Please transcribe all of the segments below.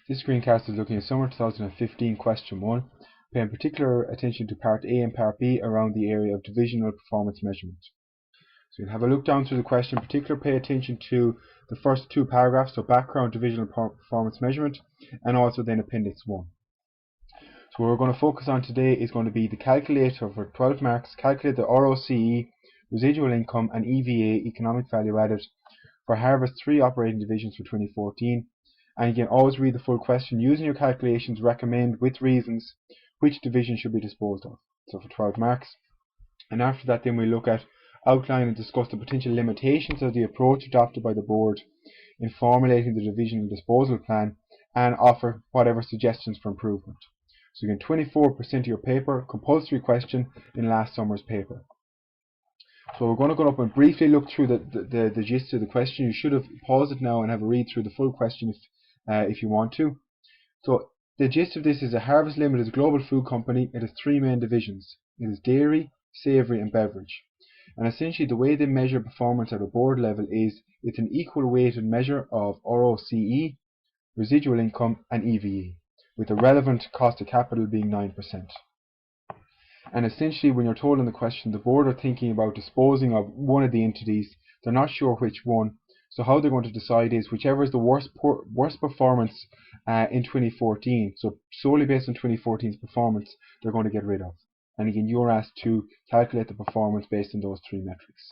This screencast is looking at Summer 2015 Question 1, paying particular attention to Part A and Part B around the area of divisional performance measurement. So you'll have a look down through the question, particular pay attention to the first two paragraphs, so background divisional performance measurement, and also then Appendix 1. So what we're going to focus on today is going to be the calculator for 12 marks, calculate the ROCE, residual income, and EVA, economic value added, for Harvest 3 operating divisions for 2014. And you can always read the full question. Using your calculations, recommend with reasons which division should be disposed of. So for 12 marks. And after that then we look at, outline and discuss the potential limitations of the approach adopted by the board in formulating the divisional disposal plan, and offer whatever suggestions for improvement. So again, 24% of your paper, compulsory question in last summer's paper. So we're going to go up and briefly look through the gist of the question. You should have paused it now and have a read through the full question if you want to. So the gist of this is that Harvest Limited is a global food company. It has three main divisions. It is dairy, savoury and beverage. And essentially the way they measure performance at a board level is it's an equal weighted measure of ROCE, residual income and EVA, with the relevant cost of capital being 9%. And essentially when you're told in the question the board are thinking about disposing of one of the entities, they're not sure which one. So how they're going to decide is whichever is the worst performance in 2014, so solely based on 2014's performance, they're going to get rid of. And again, you're asked to calculate the performance based on those three metrics.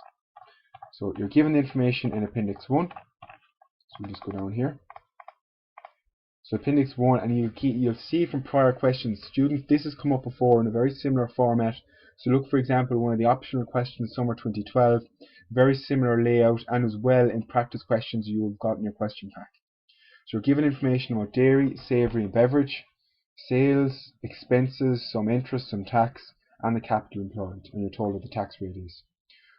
So you're given the information in Appendix 1. So we'll just go down here. So Appendix 1, and you'll see from prior questions, students, this has come up before in a very similar format. So look, for example, one of the optional questions, Summer 2012, very similar layout, and as well in practice questions you have got in your question pack. So you're given information about dairy, savoury and beverage, sales, expenses, some interest, some tax, and the capital employed, and you're told what the tax rate is.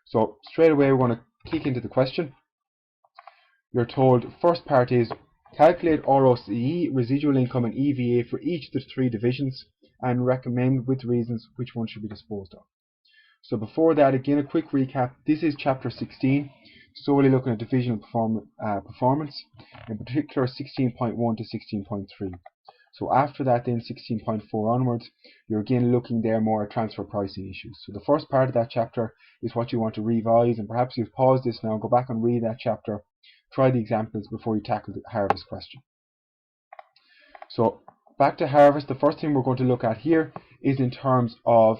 So straight away we're going to kick into the question. You're told, first part is, calculate ROCE, residual income and EVA for each of the three divisions, and recommend with reasons which one should be disposed of. So before that, again a quick recap. This is chapter 16, solely looking at divisional performance, in particular 16.1 to 16.3. So after that then 16.4 onwards, you're again looking there more at transfer pricing issues. So the first part of that chapter is what you want to revise, and perhaps you've paused this now, go back and read that chapter, try the examples before you tackle the Harvest question. So back to Harvest, the first thing we're going to look at here is in terms of,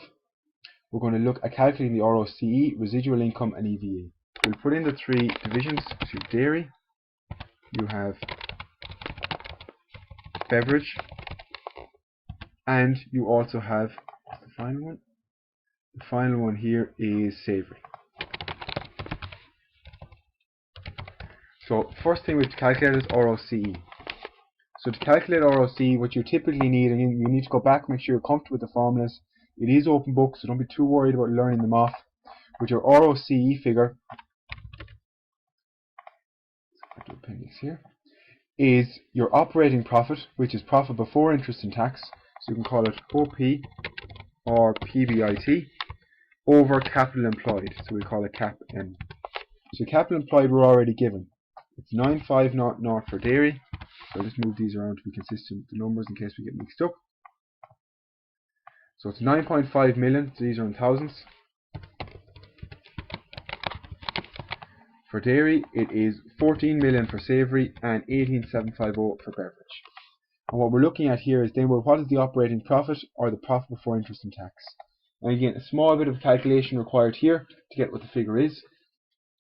we're going to look at calculating the ROCE, residual income and EVA. We'll put in the three divisions. So dairy, you have beverage, and you also have the final one. The final one here is savoury. So first thing we have to calculate is ROCE. So to calculate ROCE, what you typically need, and you need to go back, make sure you're comfortable with the formulas. It is open book, so don't be too worried about learning them off. With your ROCE figure, the appendix here, is your operating profit, which is profit before interest and tax, so you can call it OP or PBIT, over capital employed, so we call it CAPM. So capital employed we're already given. It's 9500 for dairy, so I'll just move these around to be consistent with the numbers in case we get mixed up. So it's 9.5 million, so these are in thousands. For dairy, it is 14 million for savoury and 18,750 for beverage. And what we're looking at here is then, well, what is the operating profit or the profit before interest and tax? And again, a small bit of calculation required here to get what the figure is.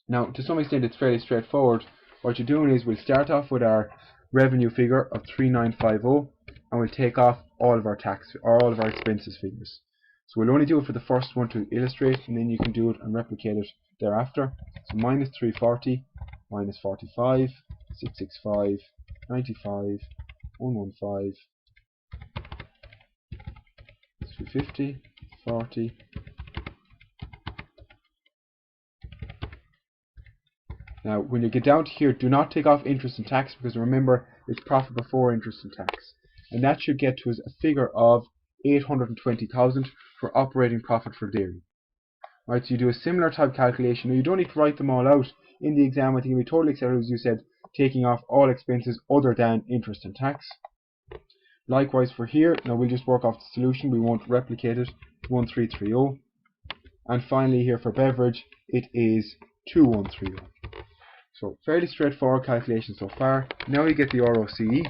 Now, to some extent, it's fairly straightforward. What you're doing is we'll start off with our revenue figure of 3950, and we'll take off all of our tax or all of our expenses figures. So we'll only do it for the first one to illustrate, and then you can do it and replicate it thereafter. So minus 340, minus 45, 665, 95, 115, 350, 40. Now when you get down to here, do not take off interest and tax, because remember it's profit before interest and tax. And that should get to us a figure of 820,000 for operating profit for dairy. Right, so you do a similar type calculation. Now you don't need to write them all out in the exam. I think it'll be totally acceptable, as you said, taking off all expenses other than interest and tax. Likewise for here, now we'll just work off the solution, we won't replicate it, 1330. And finally here for beverage, it is 2130. So fairly straightforward calculation so far. Now you get the ROCE.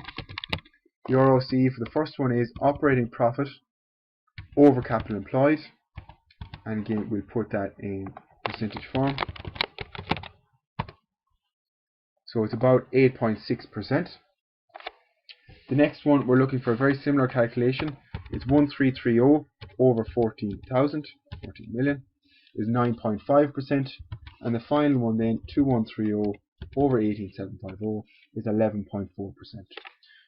The ROCE for the first one is operating profit over capital employed. And again, we'll put that in percentage form. So it's about 8.6%. The next one, we're looking for a very similar calculation. It's 1330 over 14 million is 9.5%. And the final one then, 2130 over 18750 is 11.4%.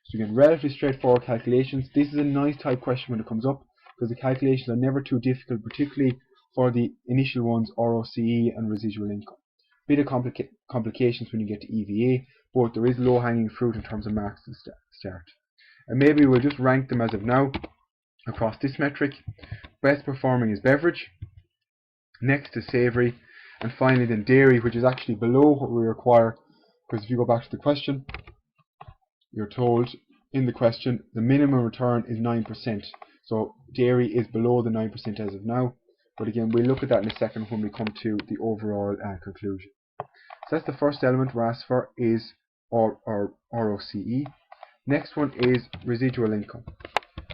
So again, relatively straightforward calculations. This is a nice type question when it comes up, because the calculations are never too difficult, particularly for the initial ones, ROCE and residual income. Bit of complications when you get to EVA, but there is low-hanging fruit in terms of marks to start. And maybe we'll just rank them as of now across this metric. Best performing is beverage, next is savoury, and finally then dairy, which is actually below what we require, because if you go back to the question, you're told in the question the minimum return is 9%. So dairy is below the 9% as of now. But again, we'll look at that in a second when we come to the overall conclusion. So that's the first element we're asked for, is our ROCE. Next one is residual income.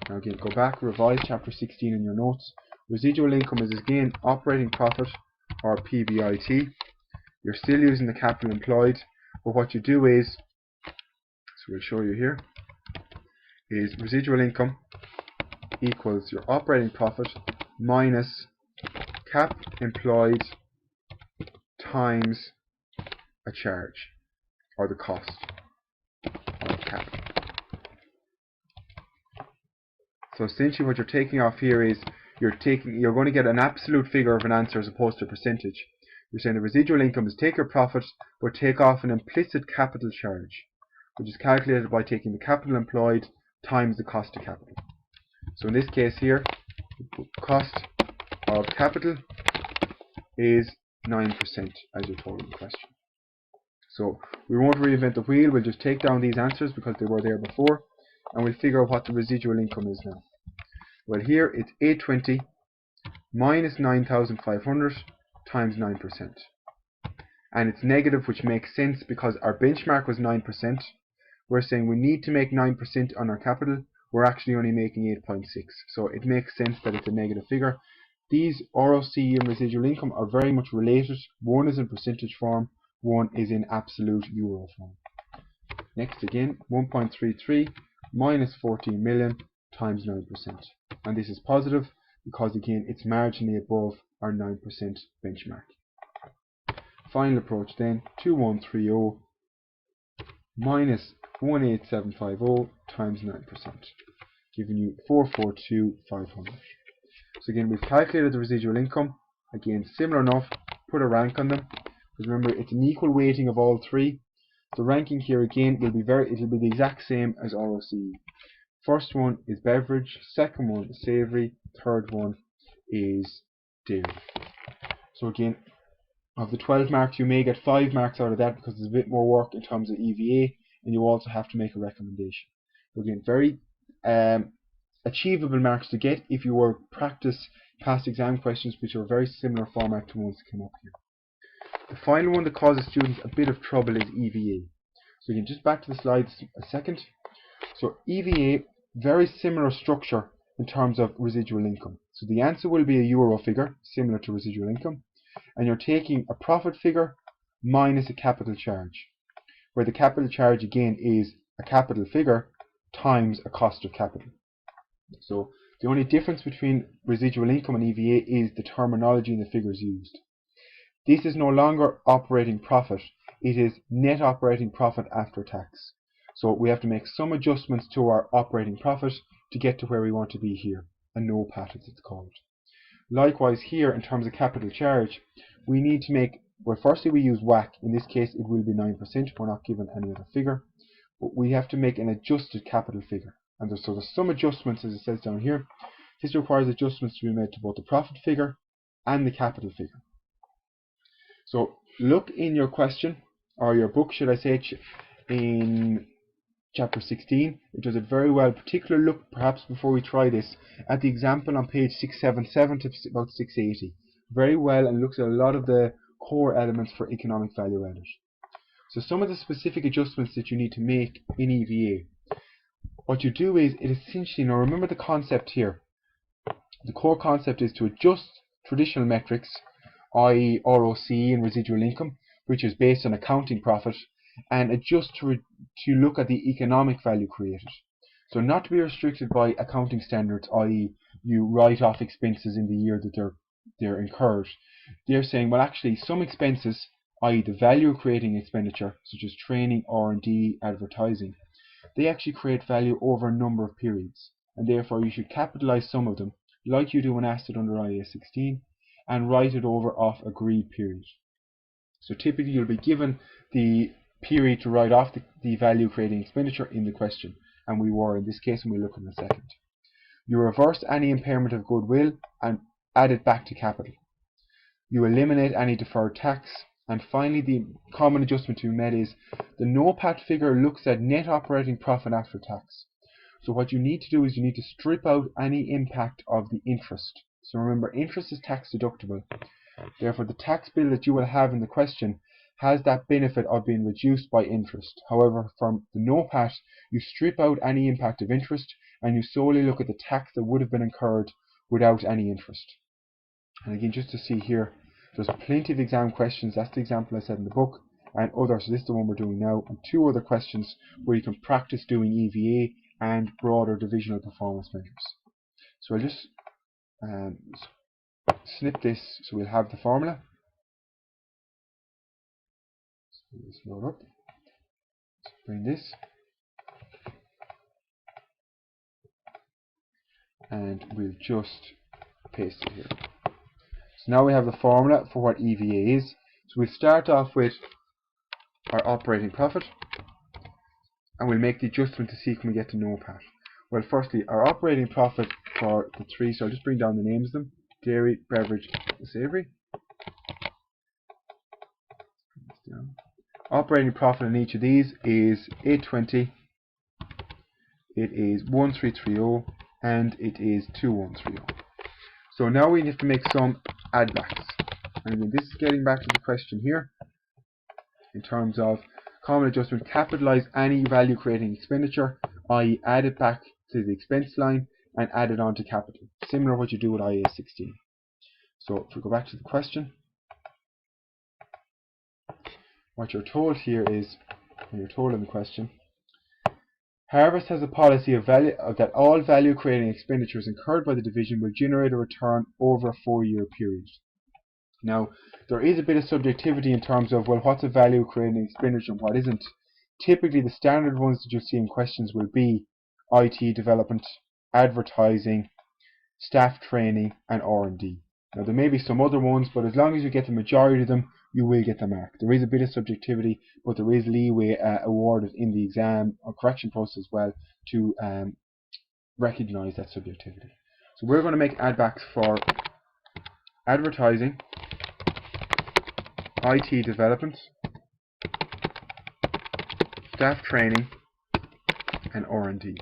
Now again, go back, revise chapter 16 in your notes. Residual income is again operating profit, or PBIT. You're still using the capital employed, but what you do is, so we'll show you here, is residual income equals your operating profit minus cap employed times a charge, or the cost of capital. So essentially what you're taking off here is you're going to get an absolute figure of an answer as opposed to a percentage. You're saying the residual income is take your profit but take off an implicit capital charge, which is calculated by taking the capital employed times the cost of capital. So in this case here, the cost of capital is 9%, as you're told in the question. So we won't reinvent the wheel, we'll just take down these answers because they were there before, and we'll figure out what the residual income is now. Well, here it's 820 minus 9,500 times 9%. And it's negative, which makes sense because our benchmark was 9%. We're saying we need to make 9% on our capital. We're actually only making 8.6. So it makes sense that it's a negative figure. These ROCE and residual income are very much related. One is in percentage form, one is in absolute euro form. Next again, 1.33 minus 14 million times 9%. And this is positive because again it's marginally above our 9% benchmark. Final approach then, 2130 minus 18750 times 9%, giving you 442,500. So again, we've calculated the residual income. Again, similar enough, put a rank on them. Because remember, it's an equal weighting of all three. The ranking here again will be it'll be the exact same as ROCE. First one is beverage, second one is savoury, third one is dairy. So again, of the 12 marks, you may get 5 marks out of that because there's a bit more work in terms of EVA, and you also have to make a recommendation. So again, very achievable marks to get if you were practice past exam questions, which are a very similar format to ones that came up here. The final one that causes students a bit of trouble is EVA. So again, just back to the slides a second. So EVA, very similar structure in terms of residual income. So the answer will be a euro figure, similar to residual income. And you're taking a profit figure minus a capital charge, where the capital charge again is a capital figure times a cost of capital. So the only difference between residual income and EVA is the terminology and the figures used. This is no longer operating profit, it is net operating profit after tax. So we have to make some adjustments to our operating profit to get to where we want to be here, a NOPAT as it's called. Likewise here, in terms of capital charge, we need to make, well, firstly we use WACC. In this case it will be 9%, we're not given any other figure, but we have to make an adjusted capital figure. And there's some adjustments, as it says down here. This requires adjustments to be made to both the profit figure and the capital figure. So look in your question, or your book should I say, in chapter 16. It does it very well. Particular look, perhaps before we try this, at the example on page 677 to about 680. Very well, and looks at a lot of the core elements for economic value added. So some of the specific adjustments that you need to make in EVA. What you do is, it essentially, now remember the concept here. The core concept is to adjust traditional metrics, i.e. ROC and residual income, which is based on accounting profit, and adjust to look at the economic value created. So not to be restricted by accounting standards, i.e. you write off expenses in the year that they're incurred. They're saying, well, actually some expenses, i.e. the value creating expenditure, such as training, R&D, advertising, they actually create value over a number of periods, and therefore you should capitalize some of them, like you do when asset under IAS 16, and write it over off agreed period. So typically you'll be given the period to write off the value creating expenditure in the question, and we were in this case, and we'll look in a second. You reverse any impairment of goodwill and add it back to capital. You eliminate any deferred tax, and finally the common adjustment to be made is the NOPAT figure looks at net operating profit after tax. So what you need to do is you need to strip out any impact of the interest. So remember, interest is tax deductible. Therefore the tax bill that you will have in the question has that benefit of being reduced by interest. However, from the NOPAT, you strip out any impact of interest and you solely look at the tax that would have been incurred without any interest. And again, just to see here, there's plenty of exam questions. That's the example I said in the book, and others. So this is the one we're doing now, and 2 other questions where you can practice doing EVA and broader divisional performance measures. So I'll just snip this so we'll have the formula. So let's load up. Let's bring this, and we'll just paste it here. So now we have the formula for what EVA is. So we'll start off with our operating profit, and we'll make the adjustment to see can we get to NOPAT. Well, firstly, our operating profit for the 3, so I'll just bring down the names of them: dairy, beverage, and savoury. Operating profit in each of these is 820, it is 1330, and it is 2130. So now we have to make some add backs. And again, this is getting back to the question here in terms of common adjustment. Capitalize any value creating expenditure, i.e. add it back to the expense line and add it on to capital. Similar to what you do with IAS 16. So if we go back to the question, what you're told here is, when you're told in the question, Harvest has a policy of that all value creating expenditures incurred by the division will generate a return over a 4-year period. Now, there is a bit of subjectivity in terms of, well, what's a value creating expenditure and what isn't. Typically the standard ones that you see in questions will be IT development, advertising, staff training, and R&D. Now there may be some other ones, but as long as you get the majority of them, you will get the mark. There is a bit of subjectivity, but there is leeway awarded in the exam or correction process as well to recognise that subjectivity. So we're going to make add backs for advertising, IT development, staff training, and R&D.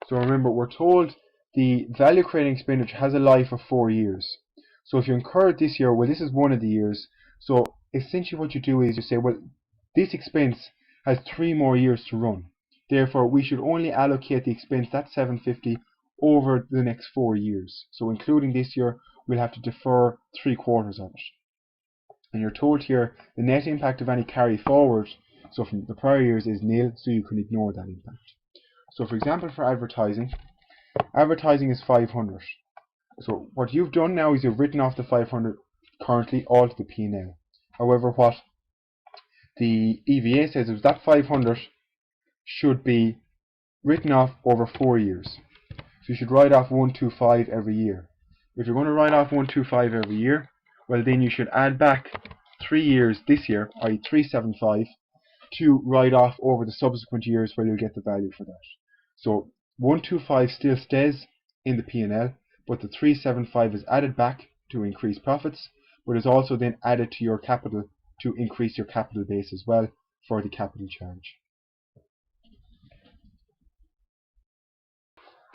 So remember, we're told the value creating expenditure has a life of 4 years. So if you incur it this year, well, this is one of the years. So essentially what you do is you say, well, this expense has 3 more years to run. Therefore, we should only allocate the expense, that's 750, over the next 4 years. So including this year, we'll have to defer 3/4 of it. And you're told here the net impact of any carry forward, so from the prior years, is nil, so you can ignore that impact. So for example, for advertising, advertising is 500. So what you've done now is you've written off the 500 currently all to the P&L. However, what the EVA says is that 500 should be written off over 4 years. So you should write off 125 every year. If you're going to write off 125 every year, well then you should add back 3 years this year, i.e. 375, to write off over the subsequent years where you'll get the value for that. So 125 still stays in the P&L, but the 375 is added back to increase profits, but is also then added to your capital to increase your capital base as well for the capital charge.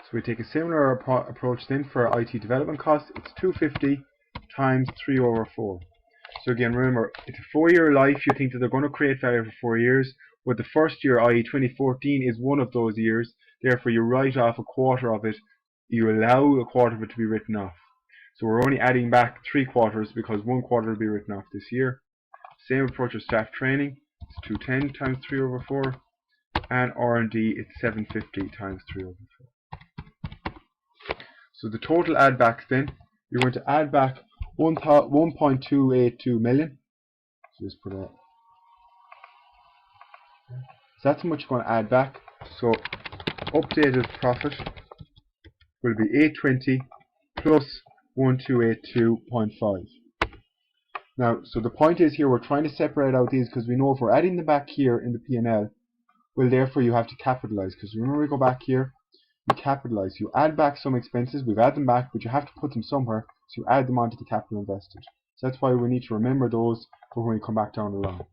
So we take a similar approach then for IT development costs. It's 250 times 3 over 4. So again, remember, it's a 4-year life. You think that they're going to create value for 4 years, but the first year, i.e. 2014, is one of those years. Therefore, you write off a quarter of it. You allow a quarter of it to be written off. So we're only adding back 3 quarters because 1 quarter will be written off this year. Same approach as staff training. It's 210 times 3 over 4. And R&D, it's 750 times 3 over 4. So the total add backs then, you're going to add back 1.282 million. So just put that. So that's how much you're going to add back. So updated profit will be 820 plus 1282.5. Now, so the point is here, we're trying to separate out these because we know if we're adding them back here in the P&L, well, therefore you have to capitalize. Because remember, we go back here, you capitalize. You add back some expenses, we've added them back, but you have to put them somewhere, so you add them onto the capital invested. So that's why we need to remember those for when we come back down the line.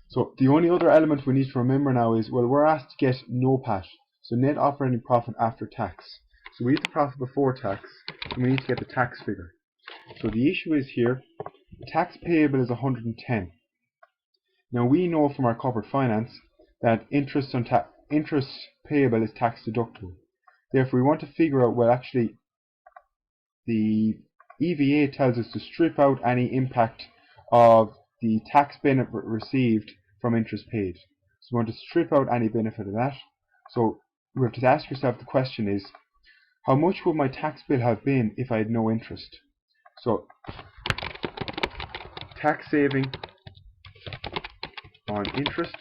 So the only other element we need to remember now is, well, we're asked to get NOPAT, so net operating profit after tax. So we need the profit before tax, and we need to get the tax figure. So the issue is here, the tax payable is 110. Now we know from our corporate finance that interest payable is tax deductible. Therefore, we want to figure out, well, actually, the EVA tells us to strip out any impact of the tax benefit received from interest paid. So we want to strip out any benefit of that. So we have to ask yourself, the question is, how much would my tax bill have been if I had no interest? So tax saving on interest.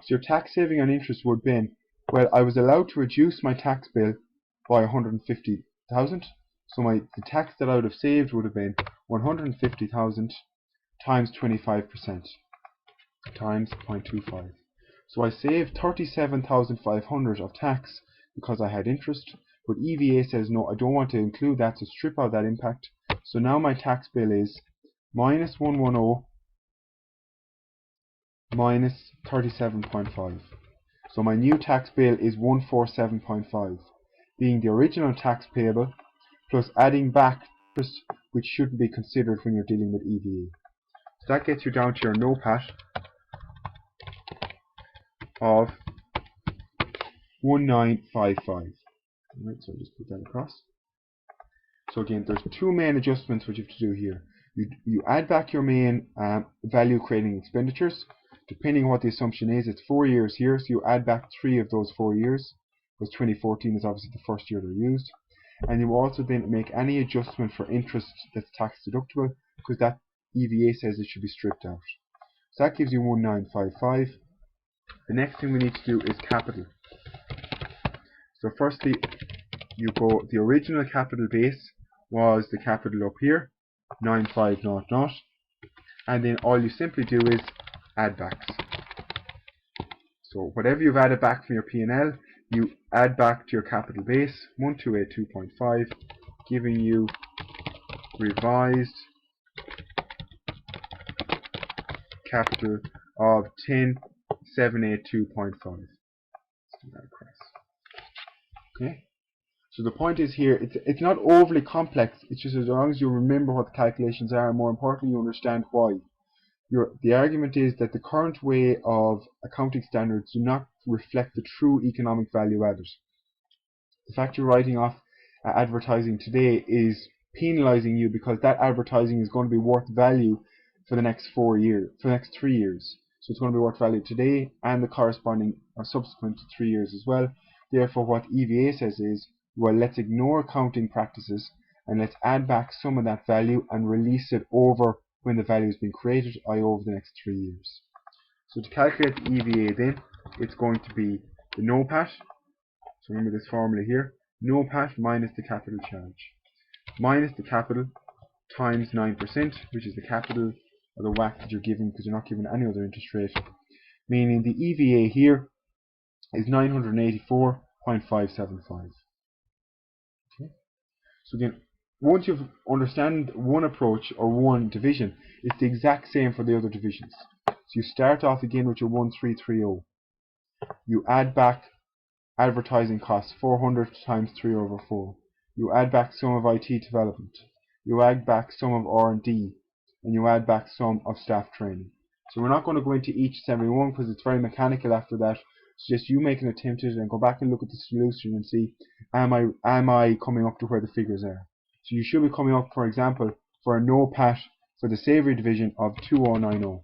So your tax saving on interest would have been, well, I was allowed to reduce my tax bill by 150,000. So the tax that I would have saved would have been 150,000 times 25% times 0.25. So I saved 37,500 of tax because I had interest, but EVA says no, I don't want to include that, so strip out that impact. So now my tax bill is minus 110 minus 37.5. So my new tax bill is 147.5, being the original tax payable plus adding back interest, which shouldn't be considered when you're dealing with EVA. So that gets you down to your NOPAT of 1955. Alright, so I'll just put that across. So again, there's two main adjustments which you have to do here. You add back your main value creating expenditures. Depending on what the assumption is, it's 4 years here, so you add back 3 of those 4 years, because 2014 is obviously the first year they're used. And you also then make any adjustment for interest that's tax deductible, because that EVA says it should be stripped out. So that gives you 1955. The next thing we need to do is capital. So firstly, you go, the original capital base was the capital up here, 9500, and then all you simply do is add backs. So whatever you've added back from your P&L, you add back to your capital base, 1282.5, giving you revised capital of 10782.5. Let's do that across. Okay. So the point is here, it's not overly complex. It's just as long as you remember what the calculations are, and more importantly, you understand why. The argument is that the current way of accounting standards do not reflect the true economic value added. The fact you're writing off advertising today is penalizing you because that advertising is going to be worth value for the next 4 years, for the next 3 years. So it's going to be worth value today and the corresponding or subsequent 3 years as well. Therefore, what EVA says is, well, let's ignore accounting practices and let's add back some of that value and release it over when the value has been created, i.e. over the next 3 years. So to calculate the EVA then, it's going to be the NOPAT, so remember this formula here, NOPAT minus the capital charge, minus the capital times 9%, which is the capital or the WACC that you're given because you're not given any other interest rate, meaning the EVA here is 984.575. Okay. So again, once you've understand one approach or one division, it's the exact same for the other divisions. So you start off again with your 1330. You add back advertising costs 400 times 3 over 4. You add back some of IT development. You add back some of R&D, and you add back some of staff training. So we're not going to go into each and every one because it's very mechanical after that. It's just you make an attempt at it and go back and look at the solution and see, am I coming up to where the figures are? So you should be coming up, for example, for a NOPAT for the savoury division of 2090,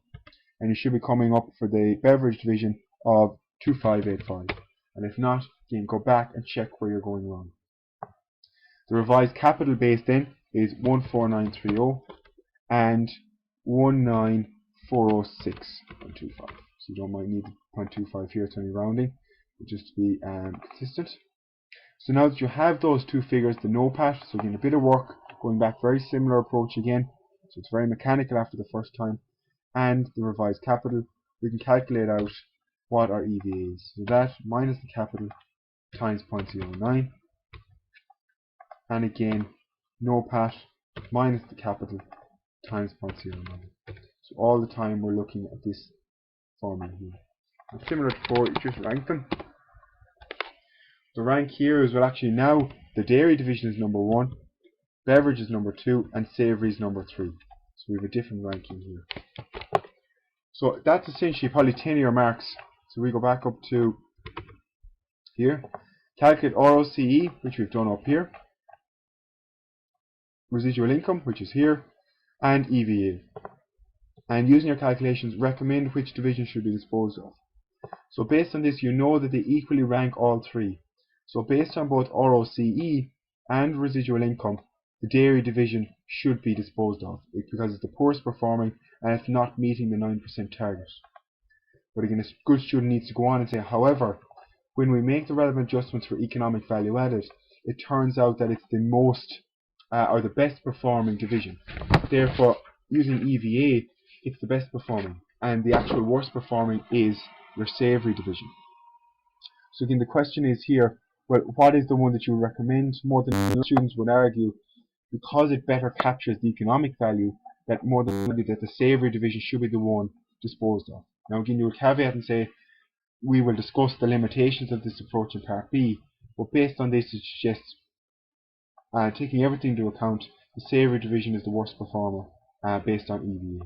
and you should be coming up for the beverage division of 2585. And if not, you can go back and check where you're going wrong. The revised capital base then is 14930 and 19406.25. So you don't might need 0.25 here, it's only rounding, but just to be consistent. So now that you have those two figures, the NOPAT, so again a bit of work, going back, very similar approach again, so it's very mechanical after the first time, and the revised capital, we can calculate out what our EVA is. So that minus the capital times 0.09, and again NOPAT minus the capital times 0.09. So all the time we're looking at this formula here. And similar to before, you just rank them. The rank here is, well, actually now the dairy division is number 1, beverage is number 2, and savoury is number 3. So we have a different ranking here. So that's essentially probably 10 of your marks. So we go back up to here. Calculate ROCE, which we've done up here. Residual income, which is here. And EVA. And using your calculations, recommend which division should be disposed of. So based on this, you know that they equally rank all three. So based on both ROCE and residual income, the dairy division should be disposed of because it's the poorest performing and it's not meeting the 9% target. But again, a good student needs to go on and say, however, when we make the relevant adjustments for economic value added, it turns out that it's the most or the best performing division. Therefore, using EVA, it's the best performing, and the actual worst performing is your savoury division. So again, the question is here, well, what is the one that you recommend? More than students would argue, because it better captures the economic value, that more than likely that the savoury division should be the one disposed of. Now again, you would caveat and say, we will discuss the limitations of this approach in part B, but based on this, it suggests, taking everything into account, the savoury division is the worst performer based on EVA.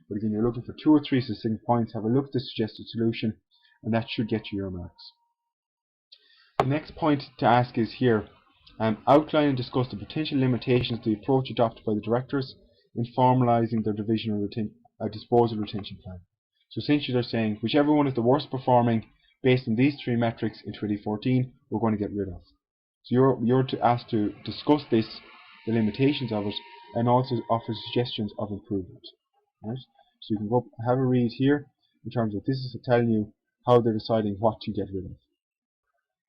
But again, you're looking for 2 or 3 succinct points, have a look at the suggested solution, and that should get you your marks. The next point to ask is here, outline and discuss the potential limitations of the approach adopted by the directors in formalising their divisional disposal retention plan. So essentially they're saying, whichever one is the worst performing based on these 3 metrics in 2014, we're going to get rid of. So you're asked to discuss this, the limitations of it, and also offer suggestions of improvement. Right? So you can go have a read here in terms of this is telling you how they're deciding what to get rid of.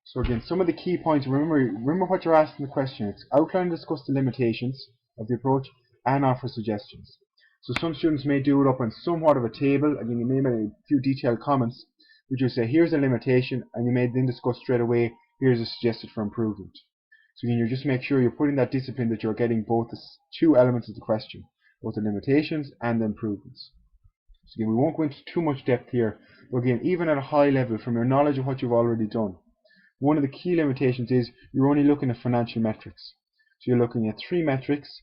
So again, some of the key points, remember what you're asking the question. It's outline and discuss the limitations of the approach and offer suggestions. So some students may do it up on somewhat of a table. Again, you may make a few detailed comments, which will say here's a limitation, and you may then discuss straight away here's a suggested for improvement. So again, you just make sure you're putting that discipline that you're getting both the 2 elements of the question, both the limitations and the improvements. So again, we won't go into too much depth here, but again, even at a high level, from your knowledge of what you've already done, one of the key limitations is you're only looking at financial metrics. So you're looking at 3 metrics,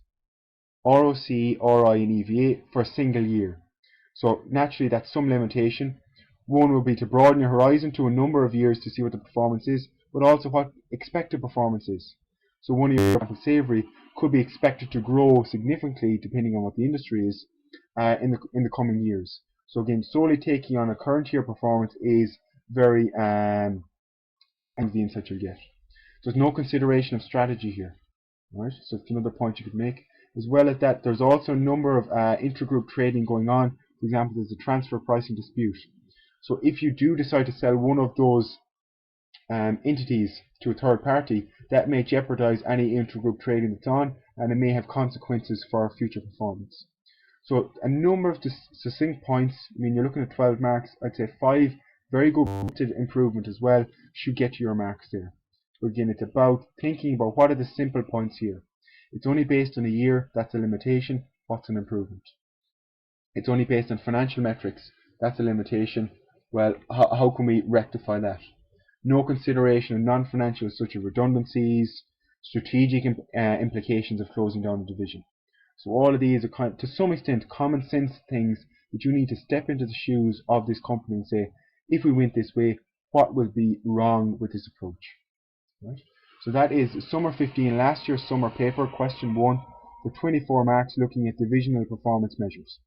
ROC, RI and EVA for a single year. So naturally that's some limitation. One would be to broaden your horizon to a number of years to see what the performance is, but also what expected performance is. So one of your savoury could be expected to grow significantly depending on what the industry is in the coming years. So again, solely taking on a current year performance is very the insight you'll get. There's no consideration of strategy here. Right? So it's another point you could make. As well as that, there's also a number of intragroup trading going on. For example, there's a transfer pricing dispute. So if you do decide to sell one of those entities to a third party, that may jeopardize any intragroup trading that's on, and it may have consequences for future performance. So a number of succinct points. I mean, you're looking at 12 marks. I'd say 5 very good improvement as well should get you your marks there. But again, it's about thinking about what are the simple points here. It's only based on a year, that's a limitation. What's an improvement? It's only based on financial metrics, that's a limitation. Well, how can we rectify that? no consideration of non-financial such as redundancies, strategic implications of closing down a division. So all of these are to some extent common sense things that you need to step into the shoes of this company and say, if we went this way, what will be wrong with this approach? Right? So that is Summer 15, last year's summer paper, question 1, for 24 marks, looking at divisional performance measures.